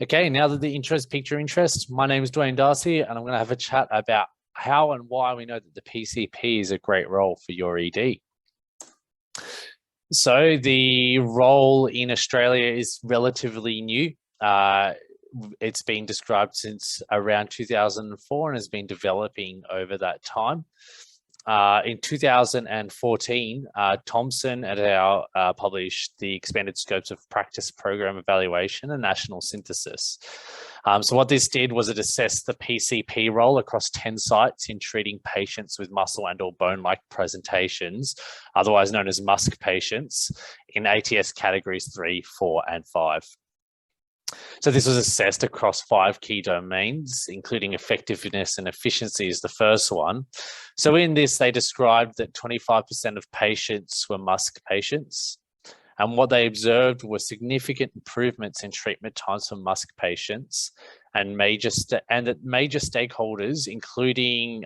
Okay, now that the intro's piqued your interest, my name is Dwayne Darcy, and I'm going to have a chat about how and why we know that the PCP is a great role for your ED. So the role in Australia is relatively new. It's been described since around 2004 and has been developing over that time. In 2014, Thompson et al. Published the Expanded Scopes of Practice Program Evaluation and National Synthesis. So what this did was it assessed the PCP role across 10 sites in treating patients with muscle and or bone-like presentations, otherwise known as MUSC patients, in ATS categories 3, 4, and 5. So this was assessed across 5 key domains, including effectiveness and efficiency is the first one. So in this, they described that 25% of patients were MUSC patients. And what they observed were significant improvements in treatment times for MUSC patients and major stakeholders, including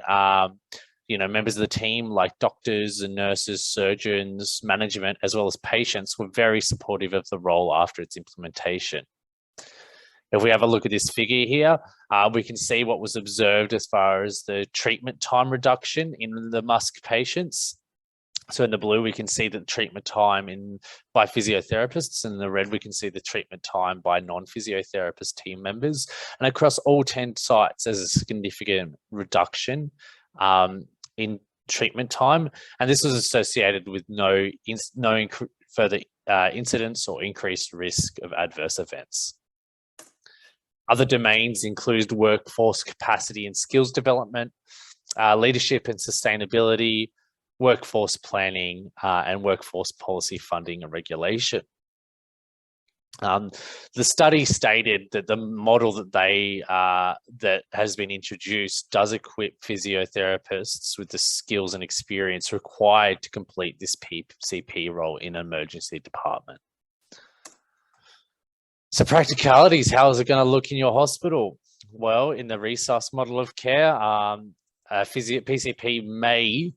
members of the team like doctors and nurses, surgeons, management, as well as patients, were very supportive of the role after its implementation. If we have a look at this figure here, we can see what was observed as far as the treatment time reduction in the MUSC patients. So in the blue, we can see the treatment time by physiotherapists, and in the red, we can see the treatment time by non-physiotherapist team members. And across all 10 sites, there's a significant reduction in treatment time. And this was associated with no further incidents or increased risk of adverse events. Other domains include workforce capacity and skills development, leadership and sustainability, workforce planning, and workforce policy funding and regulation. The study stated that the model that has been introduced does equip physiotherapists with the skills and experience required to complete this PCP role in an emergency department. So practicalities, how is it going to look in your hospital? Well, in the resus model of care, a PCP may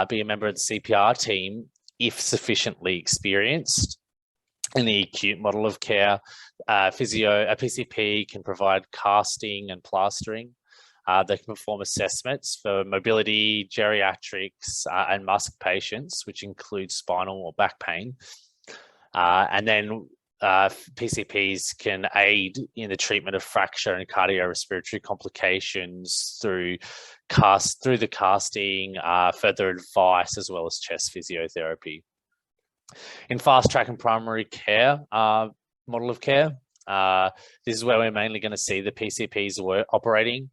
be a member of the CPR team if sufficiently experienced. In the acute model of care, a PCP can provide casting and plastering. They can perform assessments for mobility, geriatrics, and MUSC patients, which include spinal or back pain. And then PCPs can aid in the treatment of fracture and cardiorespiratory complications through the casting, further advice, as well as chest physiotherapy. In fast track and primary care model of care, this is where we're mainly going to see the PCPs operating.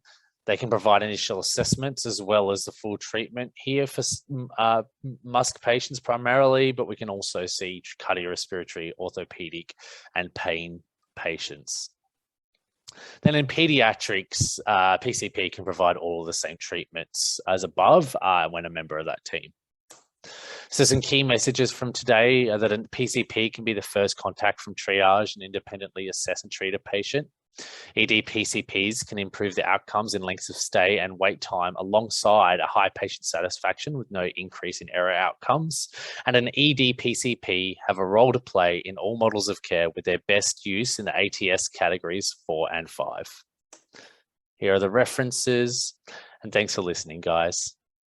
They can provide initial assessments as well as the full treatment here for MUSC patients primarily, but we can also see cardiorespiratory, orthopedic, and pain patients. Then in pediatrics, PCP can provide all of the same treatments as above when a member of that team. So some key messages from today are that a PCP can be the first contact from triage and independently assess and treat a patient. ED PCPs can improve the outcomes in lengths of stay and wait time alongside a high patient satisfaction with no increase in error outcomes. And an ED PCP have a role to play in all models of care with their best use in the ATS categories 4 and 5. Here are the references, and thanks for listening, guys.